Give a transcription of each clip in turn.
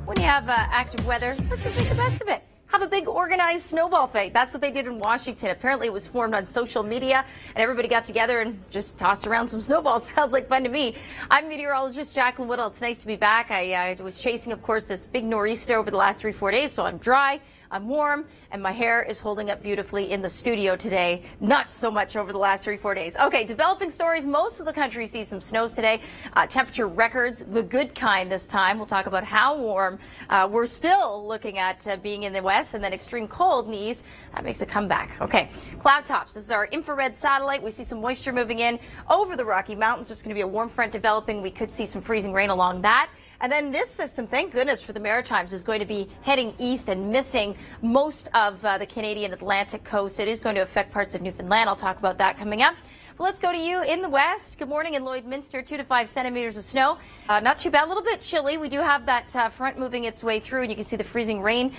when you have active weather, let's just make the best of it. Have a big organized snowball fight. That's what they did in Washington. Apparently it was formed on social media and everybody got together and just tossed around some snowballs. Sounds like fun to me. I'm meteorologist Jaclyn Whittal. It's nice to be back. I was chasing, of course, this big nor'easter over the last 3-4 days, so I'm dry. I'm warm, and my hair is holding up beautifully in the studio today. Not so much over the last 3-4 days. Okay, developing stories. Most of the country sees some snows today. Temperature records, the good kind this time. We'll talk about how warm. We're still looking at being in the west, and then extreme cold in the east. That makes a comeback. Okay, cloud tops. This is our infrared satellite. We see some moisture moving in over the Rocky Mountains. There's going to be a warm front developing. We could see some freezing rain along that. And then this system, thank goodness for the Maritimes, is going to be heading east and missing most of the Canadian Atlantic coast. It is going to affect parts of Newfoundland. I'll talk about that coming up. But let's go to you in the west. Good morning in Lloydminster, 2 to 5 centimeters of snow. Not too bad, a little bit chilly. We do have that front moving its way through, and you can see the freezing rain.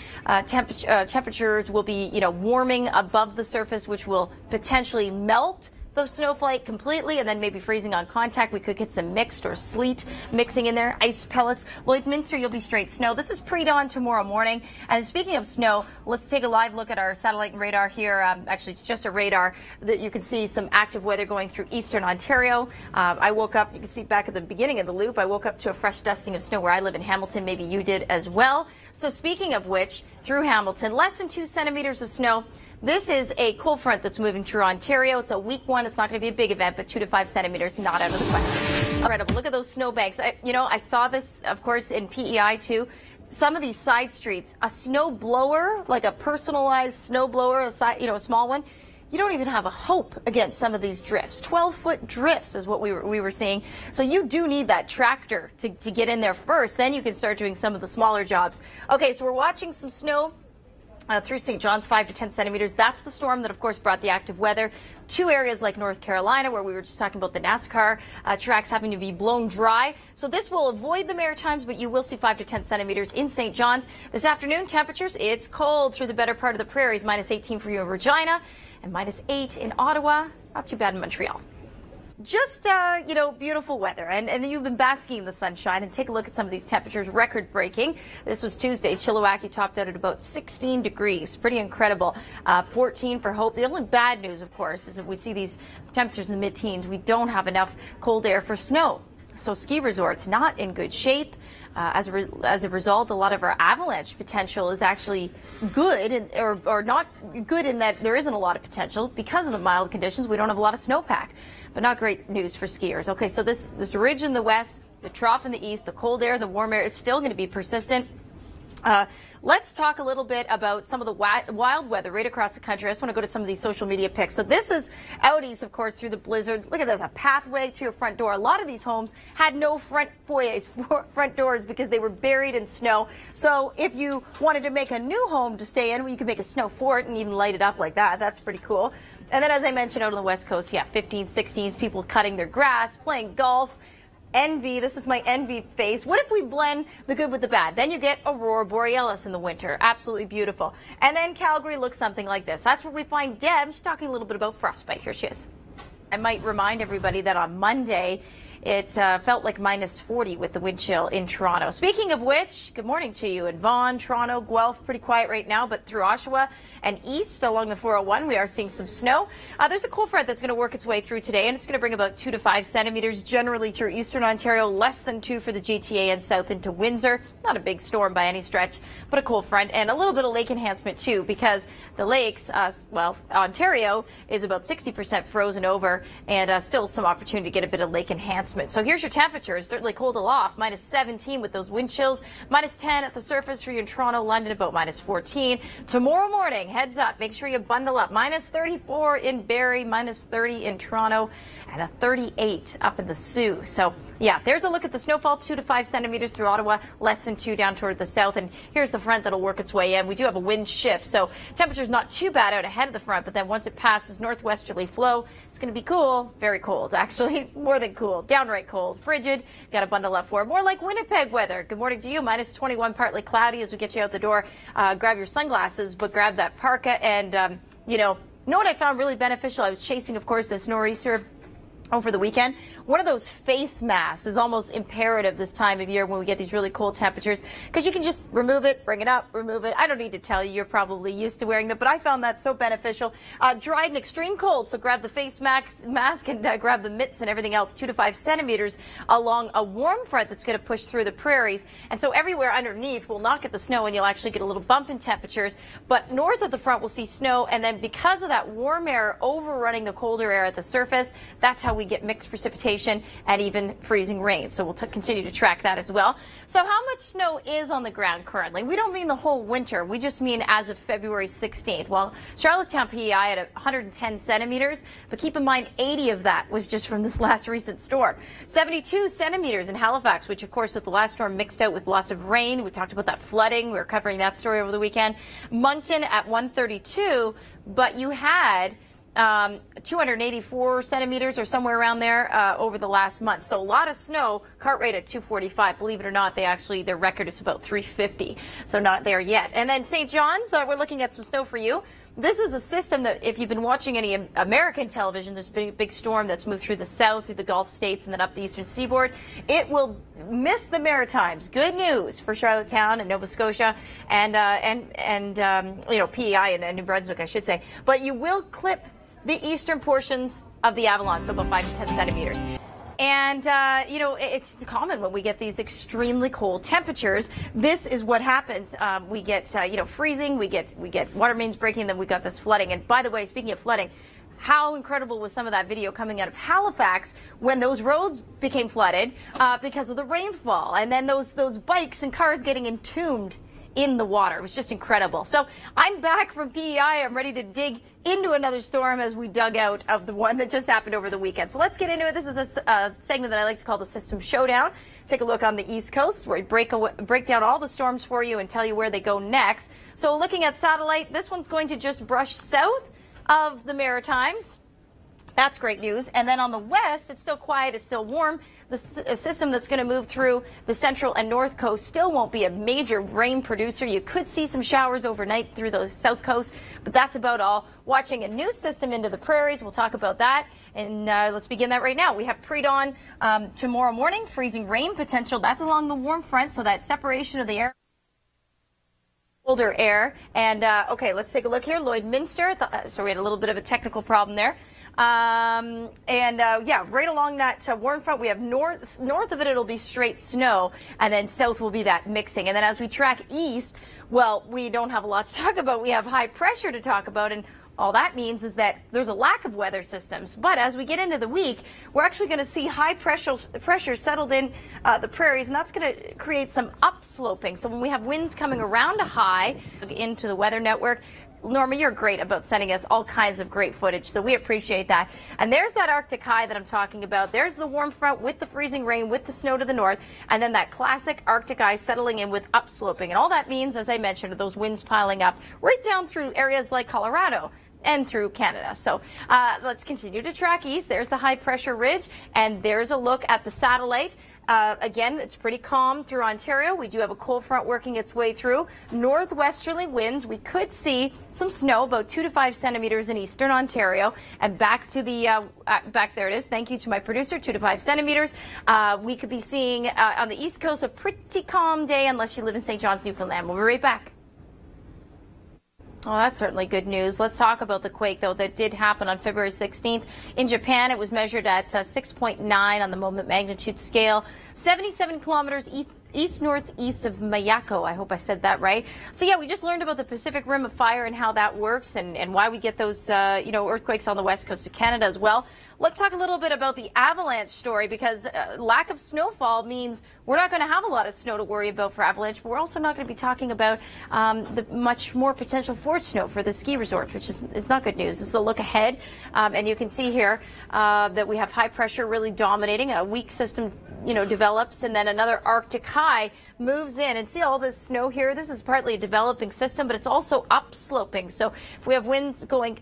Temperatures will be, warming above the surface, which will potentially melt the snowflake completely, and then maybe freezing on contact. We could get some mixed or sleet mixing in there, ice pellets. Lloydminster, you'll be straight snow. This is pre-dawn tomorrow morning. And speaking of snow, let's take a live look at our satellite and radar here. Actually, it's just a radar that you can see some active weather going through eastern Ontario. I woke up, you can see back at the beginning of the loop, I woke up to a fresh dusting of snow where I live in Hamilton. Maybe you did as well. So speaking of which, through Hamilton, less than 2 centimeters of snow. This is a cold front that's moving through Ontario. It's a weak one. It's not going to be a big event, but 2 to 5 centimeters, not out of the question. Incredible. Look at those snowbanks. I saw this, of course, in PEI too. Some of these side streets, a snow blower, like a personalized snow blower, a small one, you don't even have a hope against some of these drifts. 12-foot drifts is what we were seeing. So you do need that tractor to get in there first. Then you can start doing some of the smaller jobs. Okay, so we're watching some snow through St. John's, 5 to 10 centimeters. That's the storm that, of course, brought the active weather. 2 areas like North Carolina, where we were just talking about the NASCAR tracks having to be blown dry. So this will avoid the Maritimes, but you will see 5 to 10 centimeters in St. John's. This afternoon, temperatures, it's cold through the better part of the prairies. Minus 18 for you in Regina and minus 8 in Ottawa. Not too bad in Montreal. Just, beautiful weather. And you've been basking in the sunshine. And take a look at some of these temperatures, record breaking. This was Tuesday. Chilliwackee topped out at about 16 degrees. Pretty incredible. 14 for Hope. The only bad news, of course, is if we see these temperatures in the mid-teens, we don't have enough cold air for snow. So ski resorts not in good shape. As a result, a lot of our avalanche potential is actually good, or not good in that there isn't a lot of potential because of the mild conditions. We don't have a lot of snowpack, but not great news for skiers. Okay, so this ridge in the west, the trough in the east, the cold air, the warm air, it's still going to be persistent. Let's talk a little bit about some of the wild weather right across the country. I just want to go to some of these social media pics. So this is out east, of course, through the blizzard. Look at this, a pathway to your front door. A lot of these homes had no front foyers, front doors, because they were buried in snow. So if you wanted to make a new home to stay in, well, you could make a snow fort and even light it up like that. That's pretty cool. And then, as I mentioned, out on the west coast, 15s, 16s, people cutting their grass, playing golf. Envy, this is my envy face. What if we blend the good with the bad? Then you get Aurora Borealis in the winter. Absolutely beautiful. And then Calgary looks something like this. That's where we find Deb. She's talking a little bit about frostbite. Here she is. I might remind everybody that on Monday, it felt like minus 40 with the wind chill in Toronto. Speaking of which, good morning to you in Vaughan, Toronto, Guelph, pretty quiet right now, but through Oshawa and east along the 401, we are seeing some snow. There's a cold front that's going to work its way through today, and it's going to bring about 2 to 5 centimeters generally through eastern Ontario, less than 2 for the GTA and south into Windsor. Not a big storm by any stretch, but a cold front and a little bit of lake enhancement too, because the lakes, Ontario is about 60% frozen over, and still some opportunity to get a bit of lake enhancement. So here's your temperatures. Certainly cold aloft, minus 17 with those wind chills, minus 10 at the surface for you in Toronto, London, about minus 14. Tomorrow morning, heads up, make sure you bundle up. Minus 34 in Barrie, minus 30 in Toronto, and a 38 up in the Sioux. So yeah, there's a look at the snowfall, 2 to 5 centimeters through Ottawa, less than 2 down toward the south. And here's the front that'll work its way in. We do have a wind shift, so temperature's not too bad out ahead of the front, but then once it passes northwesterly flow, it's going to be cool, very cold, actually, more than cool, downright cold, frigid. Got to bundle up for it. More like Winnipeg weather. Good morning to you. Minus 21, partly cloudy as we get you out the door. Grab your sunglasses, but grab that parka. And, you know what I found really beneficial? I was chasing, of course, this nor'easter over the weekend. One of those face masks is almost imperative this time of year when we get these really cold temperatures, because you can just remove it, bring it up, remove it. I don't need to tell you, you're probably used to wearing them, but I found that so beneficial. Dried in extreme cold, so grab the face mask and grab the mitts and everything else, 2 to 5 centimeters along a warm front that's going to push through the prairies. And so everywhere underneath will not get the snow, and you'll actually get a little bump in temperatures. But north of the front, we'll see snow, and then because of that warm air overrunning the colder air at the surface, that's how we get mixed precipitation and even freezing rain. So we'll continue to track that as well. So how much snow is on the ground currently? We don't mean the whole winter. We just mean as of February 16th. Well, Charlottetown, PEI at 110 centimeters, but keep in mind 80 of that was just from this last recent storm. 72 centimeters in Halifax, which of course with the last storm mixed out with lots of rain. We talked about that flooding. We were covering that story over the weekend. Moncton at 132, but you had 284 centimeters or somewhere around there over the last month. So a lot of snow. Cartwright at 245. Believe it or not, their record is about 350. So not there yet. And then St. John's, we're looking at some snow for you. This is a system that if you've been watching any American television, there's been a big storm that's moved through the south, through the Gulf states, and then up the eastern seaboard. It will miss the Maritimes. Good news for Charlottetown and Nova Scotia and PEI and New Brunswick, I should say. But you will clip the eastern portions of the Avalon, so about 5 to 10 centimeters. And, it's common when we get these extremely cold temperatures. This is what happens. We get, freezing, we get water mains breaking, then we got this flooding. And by the way, speaking of flooding, how incredible was some of that video coming out of Halifax when those roads became flooded because of the rainfall, and then those bikes and cars getting entombed in the water. It was just incredible. So I'm back from PEI. I'm ready to dig into another storm as we dug out of the one that just happened over the weekend. So let's get into it. This is a segment that I like to call the System Showdown. Take a look on the East Coast where we break down all the storms for you and tell you where they go next. So looking at satellite, this one's going to just brush south of the Maritimes. That's great news. And then on the west, it's still quiet, it's still warm. The system that's going to move through the central and north coast still won't be a major rain producer. You could see some showers overnight through the south coast, but that's about all. Watching a new system into the prairies, we'll talk about that. And let's begin that right now. We have pre-dawn tomorrow morning, freezing rain potential. That's along the warm front, so that separation of the air. Colder air. And okay, let's take a look here. Lloydminster. So we had a little bit of a technical problem there. Right along that warm front, we have north of it, it'll be straight snow, and then south will be that mixing. And then as we track east, well, we don't have a lot to talk about. We have high pressure to talk about, and all that means is that there's a lack of weather systems. But as we get into the week, we're actually going to see high pressure settled in the prairies, and that's going to create some upsloping. So when we have winds coming around a high into the weather network, Norma, you're great about sending us all kinds of great footage, so we appreciate that. And there's that Arctic high that I'm talking about. There's the warm front with the freezing rain, with the snow to the north, and then that classic Arctic high settling in with upsloping. And all that means, as I mentioned, are those winds piling up right down through areas like Colorado and through Canada. So let's continue to track east. There's the high pressure ridge, and there's a look at the satellite. Again, it's pretty calm through Ontario. We do have a cold front working its way through. Northwesterly winds. We could see some snow, about 2 to 5 centimeters in eastern Ontario. And back to the, back there it is. Thank you to my producer, 2 to 5 centimeters. We could be seeing on the East Coast a pretty calm day unless you live in St. John's, Newfoundland. We'll be right back. Oh, that's certainly good news. Let's talk about the quake, though, that did happen on February 16th. In Japan, it was measured at 6.9 on the moment magnitude scale, 77 kilometers east-northeast of Miyako. I hope I said that right. So, yeah, we just learned about the Pacific Rim of Fire and how that works and why we get those, earthquakes on the west coast of Canada as well. Let's talk a little bit about the avalanche story, because lack of snowfall means we're not going to have a lot of snow to worry about for avalanche, but we're also not going to be talking about the much more potential for snow for the ski resort, which is not good news. This is the look ahead, and you can see here that we have high pressure really dominating. A weak system, develops, and then another Arctic high moves in. And see all this snow here? This is partly a developing system, but it's also upsloping. So if we have winds going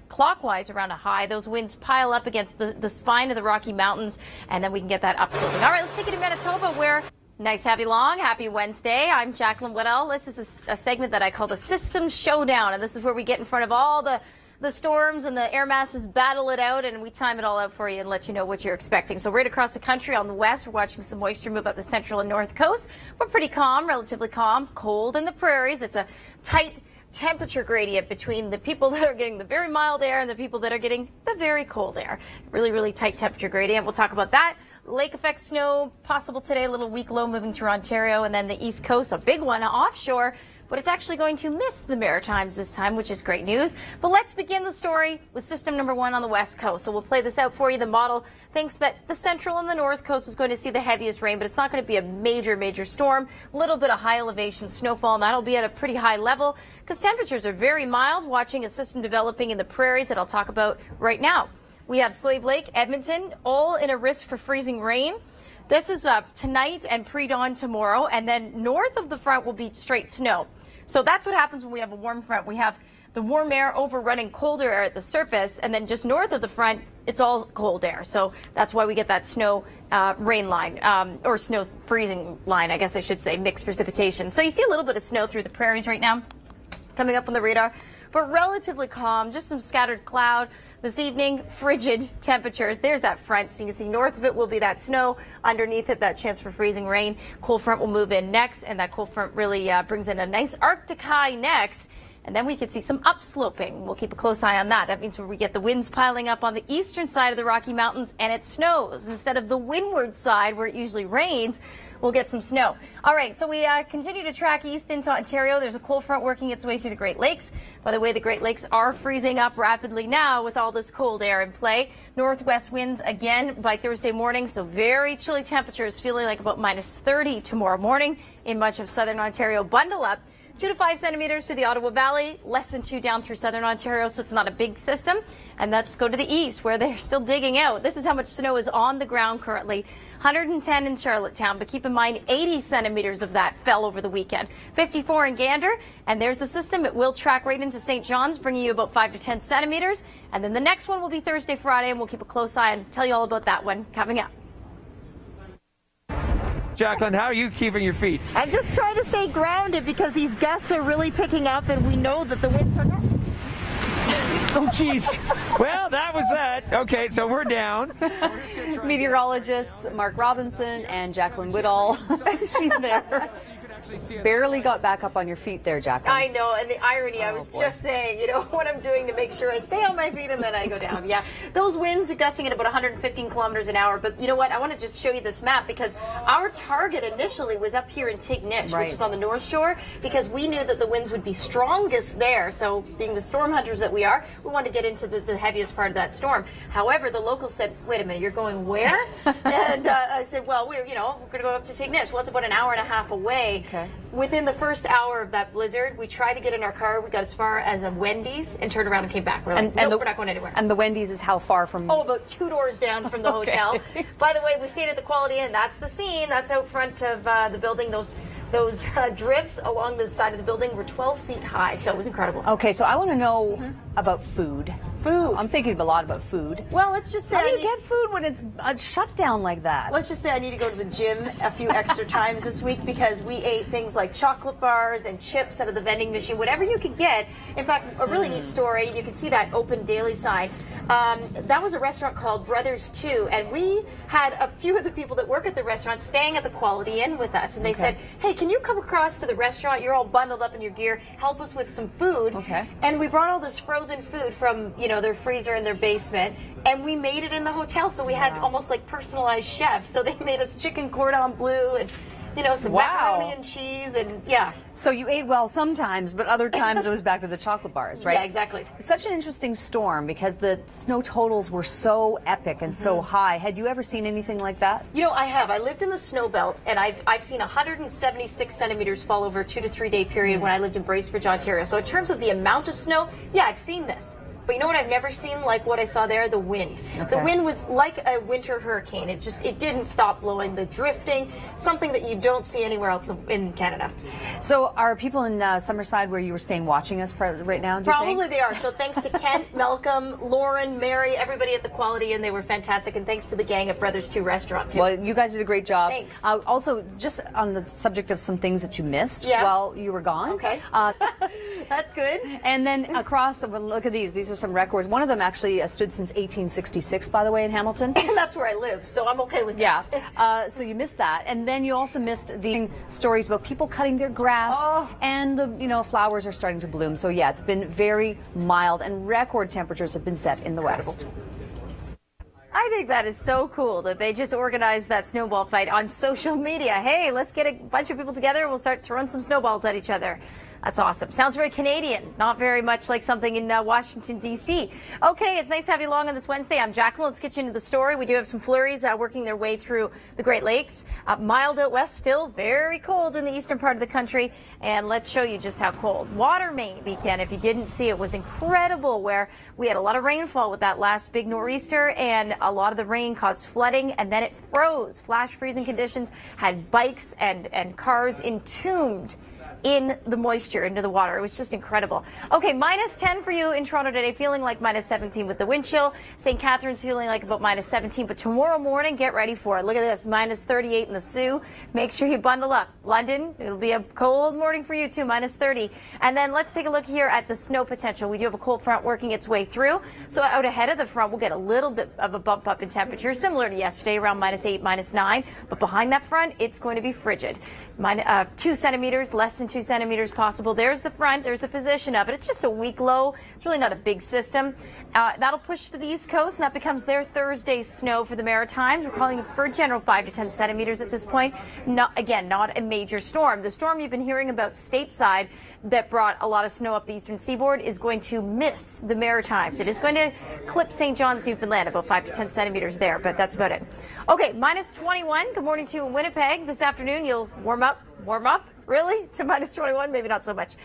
clockwise around a high, those winds pile up against the spine of the Rocky Mountains, and then we can get that upsloping. All right, let's take it to Manitoba, where nice, happy long, happy Wednesday. I'm Jaclyn Whittal. This is a segment that I call the System Showdown, and this is where we get in front of all the the storms and the air masses battle it out, and we time it all out for you and let you know what you're expecting. So right across the country on the west, we're watching some moisture move up the central and north coast. We're pretty calm, relatively calm, cold in the prairies. It's a tight temperature gradient between the people that are getting the very mild air and the people that are getting the very cold air. Really, really tight temperature gradient. We'll talk about that. Lake effect snow possible today, a little weak low moving through Ontario, and then the east coast, a big one offshore, but it's actually going to miss the Maritimes this time, which is great news. But let's begin the story with system number 1 on the west coast. So we'll play this out for you. The model thinks that the central and the north coast is going to see the heaviest rain, but it's not going to be a major storm. A little bit of high elevation snowfall, and that'll be at a pretty high level because temperatures are very mild, watching a system developing in the prairies that I'll talk about right now. We have Slave Lake, Edmonton, all in a risk for freezing rain. This is tonight and pre-dawn tomorrow, and then north of the front will be straight snow. So that's what happens when we have a warm front. We have the warm air overrunning colder air at the surface, and then just north of the front, it's all cold air. So that's why we get that snow rain line, or snow freezing line, I guess I should say, mixed precipitation. So you see a little bit of snow through the prairies right now, coming up on the radar, but relatively calm, just some scattered cloud. This evening, frigid temperatures. There's that front, so you can see north of it will be that snow. Underneath it, that chance for freezing rain. Cold front will move in next, and that cold front really brings in a nice Arctic high next. And then we could see some upsloping. We'll keep a close eye on that. That means when we get the winds piling up on the eastern side of the Rocky Mountains and it snows. Instead of the windward side where it usually rains, we'll get some snow. All right, so we continue to track east into Ontario. There's a cold front working its way through the Great Lakes. By the way, the Great Lakes are freezing up rapidly now with all this cold air in play. Northwest winds again by Thursday morning, so very chilly temperatures, feeling like about -30 tomorrow morning in much of southern Ontario. Bundle up. 2 to 5 centimeters through the Ottawa Valley, less than 2 down through southern Ontario, so it's not a big system. And let's go to the east where they're still digging out. This is how much snow is on the ground currently. 110 in Charlottetown, but keep in mind 80 centimeters of that fell over the weekend. 54 in Gander, and there's the system. It will track right into St. John's, bringing you about 5 to 10 centimeters. And then the next one will be Thursday, Friday, and we'll keep a close eye and tell you all about that one coming up. Jaclyn, how are you keeping your feet? I'm just trying to stay grounded because these gusts are really picking up and we know that the winds are not. Oh, jeez. Well, that was that. Okay, so we're down. Meteorologists Mark Robinson and Jaclyn Whittal. She's there. Barely got back up on your feet there, Jaclyn. I know, and the irony, I was just saying, you know, what I'm doing to make sure I stay on my feet and then I go down. Yeah, those winds are gusting at about 115 kilometers an hour. But you know what? I want to just show you this map because our target initially was up here in Tignish, which is on the North Shore, because we knew that the winds would be strongest there. So being the storm hunters that we are, we wanted to get into the heaviest part of that storm. However, the locals said, wait a minute, you're going where? And I said, well, we're going to go up to Tignish. Well, it's about an hour and a half away. Okay. Within the first hour of that blizzard, we tried to get in our car. We got as far as a Wendy's and turned around and came back. We're like, nope, we're not going anywhere. And the Wendy's is how far from? Oh, about 2 doors down from the hotel. By the way, we stayed at the Quality Inn. That's the scene. That's out front of the building. Those drifts along the side of the building were 12 feet high, so it was incredible. Okay, so I want to know about food. Food. I'm thinking a lot about food. Well, let's just say how do you get food when it's a shutdown like that? Let's just say I need to go to the gym a few extra times this week because we ate things like chocolate bars and chips out of the vending machine, whatever you could get. In fact, a really neat story. You can see that open daily sign. That was a restaurant called Brothers 2, and we had a few of the people that work at the restaurant staying at the Quality Inn with us, and they said, hey, can you come across to the restaurant? You're all bundled up in your gear. Help us with some food. Okay. And we brought all this frozen food from, you know, their freezer in their basement, and we made it in the hotel. So we had almost like personalized chefs. So they made us chicken cordon bleu and, you know, some macaroni and cheese, and So you ate well sometimes, but other times it was back to the chocolate bars, right? Yeah, exactly. Such an interesting storm because the snow totals were so epic and so high. Had you ever seen anything like that? You know, I have. I lived in the snow belt, and I've seen 176 centimeters fall over a 2 to 3 day period when I lived in Bracebridge, Ontario. So in terms of the amount of snow, yeah, I've seen this. But you know what I've never seen like what I saw there? The wind. The wind was like a winter hurricane. It didn't stop blowing. The drifting, something that you don't see anywhere else in Canada. So are people in Summerside where you were staying watching us right now, do you Probably think? they are. So thanks to Kent, Malcolm, Lauren, Mary, everybody at the Quality Inn. They were fantastic. And thanks to the gang at Brothers 2 Restaurant, too. Well, you guys did a great job. Thanks. Also, just on the subject of some things that you missed while you were gone. Okay. That's good. And then across, well, look at these. These are some records. One of them actually stood since 1866, by the way, in Hamilton. And that's where I live, so I'm okay with this. Yeah. So you missed that, and then you also missed the stories about people cutting their grass, and the flowers are starting to bloom. So yeah, it's been very mild, and record temperatures have been set in the west. I think that is so cool that they just organized that snowball fight on social media. Hey, let's get a bunch of people together and we'll start throwing some snowballs at each other. That's awesome. Sounds very Canadian, not very much like something in Washington, D.C. Okay, it's nice to have you along on this Wednesday. I'm Jaclyn. Let's get you into the story. We do have some flurries working their way through the Great Lakes. Mild out west, still very cold in the eastern part of the country. And let's show you just how cold. Water main weekend, if you didn't see it, was incredible, where we had a lot of rainfall with that last big nor'easter, and a lot of the rain caused flooding, and then it froze. Flash freezing conditions had bikes and cars entombed in the moisture, into the water. It was just incredible. Okay, minus 10 for you in Toronto today, feeling like minus 17 with the wind chill. St. Catharines feeling like about minus 17, but tomorrow morning, get ready for it. Look at this, minus 38 in the Sioux. Make sure you bundle up. London, it'll be a cold morning for you too, minus 30. And then let's take a look here at the snow potential. We do have a cold front working its way through. So out ahead of the front, we'll get a little bit of a bump up in temperature, similar to yesterday, around minus 8, minus 9. But behind that front, it's going to be frigid. 2 centimeters, less than 2 centimeters possible. There's the front. There's the position of it. It's just a weak low. It's really not a big system. That'll push to the East Coast, and that becomes their Thursday snow for the Maritimes. We're calling for a general 5 to 10 centimeters at this point. Not a major storm. The storm you've been hearing about stateside that brought a lot of snow up the eastern seaboard is going to miss the Maritimes. It is going to clip St. John's, Newfoundland, about 5 to 10 centimeters there, but that's about it. Okay, minus 21. Good morning to you in Winnipeg. This afternoon, you'll warm up, really, to minus 21? Maybe not so much.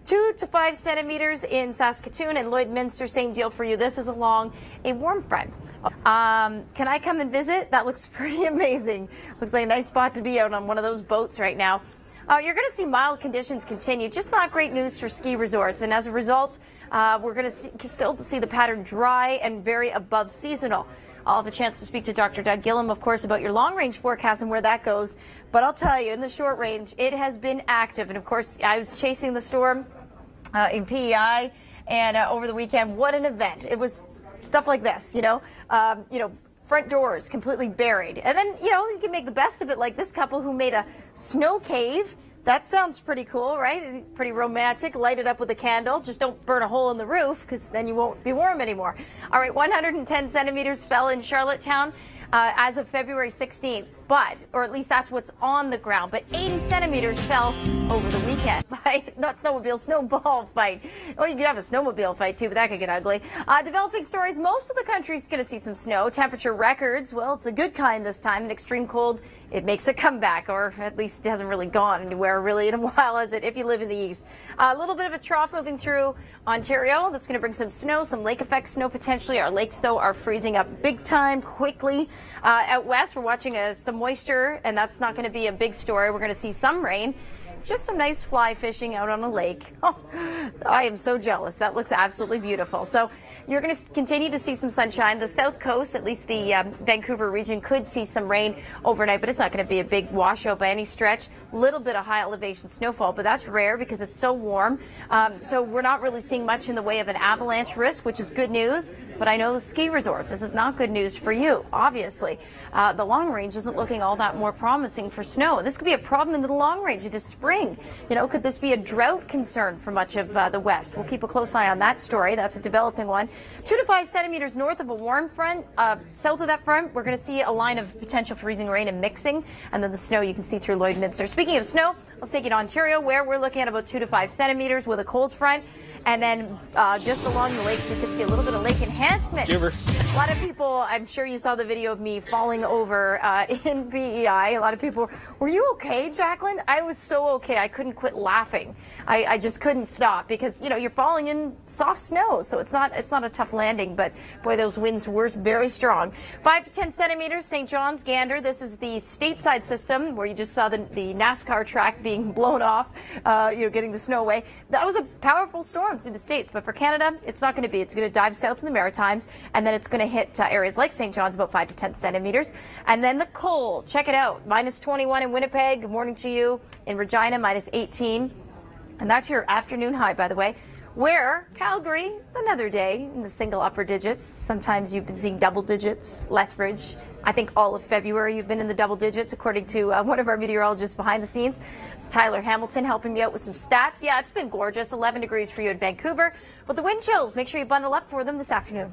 2 to 5 centimeters in Saskatoon and Lloydminster, same deal for you. This is along a warm front. Can I come and visit? That looks pretty amazing. Looks like a nice spot to be out on one of those boats right now. You're going to see mild conditions continue, just not great news for ski resorts. And as a result, we're going to still see the pattern dry and very above seasonal. I'll have a chance to speak to Dr. Doug Gillum, of course, about your long-range forecast and where that goes. But I'll tell you, in the short range, it has been active. And, of course, I was chasing the storm in PEI, and over the weekend, what an event. It was stuff like this, front doors completely buried. And then, you can make the best of it, like this couple who made a snow cave. That sounds pretty cool, right? Pretty romantic. Light it up with a candle. Just don't burn a hole in the roof, because then you won't be warm anymore. All right, 110 centimeters fell in Charlottetown as of February 16th. Or at least that's what's on the ground. But 80 centimeters fell over the weekend. Not snowmobile, snowball fight. Oh, you could have a snowmobile fight too, but that could get ugly. Developing stories. Most of the country's going to see some snow. Temperature records. Well, it's a good kind this time. In extreme cold, it makes a comeback, or at least it hasn't really gone anywhere really in a while, has it, if you live in the east. A little bit of a trough moving through Ontario. That's going to bring some snow, some lake effect snow potentially. Our lakes, though, are freezing up big time, quickly. Out west, we're watching some moisture, and that's not going to be a big story. We're going to see some rain. Just some nice fly fishing out on a lake. Oh, I am so jealous. That looks absolutely beautiful. So you're going to continue to see some sunshine. The south coast, at least the Vancouver region, could see some rain overnight, but it's not going to be a big washout by any stretch. Little bit of high elevation snowfall, but that's rare because it's so warm. So we're not really seeing much in the way of an avalanche risk, which is good news. But I know the ski resorts, this is not good news for you, obviously. The long range isn't looking all that more promising for snow. This could be a problem in the long range into spring. Could this be a drought concern for much of the west? We'll keep a close eye on that story. That's a developing one. 2 to 5 centimeters north of a warm front. South of that front, we're going to see a line of potential freezing rain and mixing. And then the snow you can see through Lloydminster. Speaking of snow, let's take it to Ontario, where we're looking at about 2 to 5 centimeters with a cold front. And then just along the lakes, we could see a little bit of lake enhancement. A lot of people, I'm sure you saw the video of me falling over in PEI. A lot of people, were you okay, Jaclyn? I was so okay. I couldn't quit laughing. I just couldn't stop because, you're falling in soft snow. So it's not a tough landing. But, boy, those winds were very strong. 5 to 10 centimeters, St. John's, Gander. This is the stateside system where you just saw the NASCAR track being blown off, getting the snow away. That was a powerful storm through the states, but for Canada, it's not going to be. It's going to dive south in the Maritimes, and then it's going to hit areas like St. John's, about 5 to 10 centimeters. And then the cold, check it out, minus 21 in Winnipeg. Good morning to you. In Regina, minus 18. And that's your afternoon high, by the way. Where Calgary is another day in the single upper digits. Sometimes you've been seeing double digits. Lethbridge, I think all of February you've been in the double digits, according to one of our meteorologists behind the scenes. It's Tyler Hamilton helping me out with some stats. Yeah, it's been gorgeous. 11 degrees for you in Vancouver. But the wind chills, make sure you bundle up for them this afternoon.